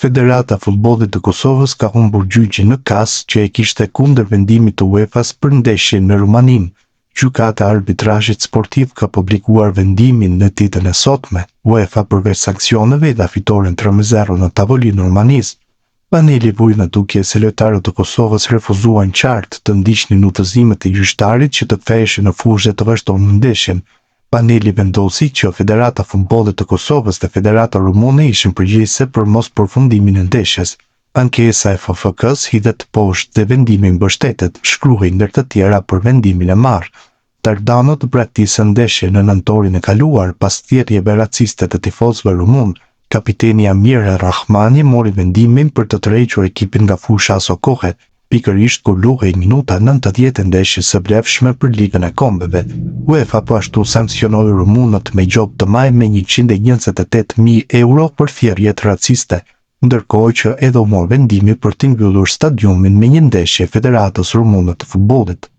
Federata e Futbollit të Kosovës ka humbur gjyqin në kas që e kishte kundër vendimit të UEFA-s për ndeshjen me Rumaninë. Gjykata e Arbitrazhit Sportiv ka publikuar vendimin në ditën e sotme. UEFA përveç sanksioneve i dha fitoren 3-0 në tavolinë Rumanisë. Paneli vuri në dukje se lojtarët e Kosovës refuzuan qartë të ndiqnin udhëzimet e gjyqtarit që të ktheheshin në fushë të vazhdon në ndeshjen. Paneli vendosi që Federata e Futbollit të Kosovës dhe Federata Rumune ishin përgjegjëse për mos përfundimin e ndeshjes. Ankesa e FFK-s hidhet poshtë dhe vendimi mbështetet, shkruaj ndër të tjera për vendimin e marrë. Tardanot braktisën ndeshjen në nëntorin e kaluar pas thirrjeve raciste të tifozëve rumun. Kapiteni Amir Rahmani mori vendimin për të tërhequr ekipin nga fusha aso kohe, pikërisht kur luhej minuta 90 e ndeshjes së brefshme për Ligën e Kombeve. UEFA po ashtu sankcionoi rumunët me gjop të majë me 128.000 euro për thirrjet raciste, ndërkohë që edhe u mor vendimi për të mbyllur stadiumin me një ndeshje e Federatës Rumune të Futbollit.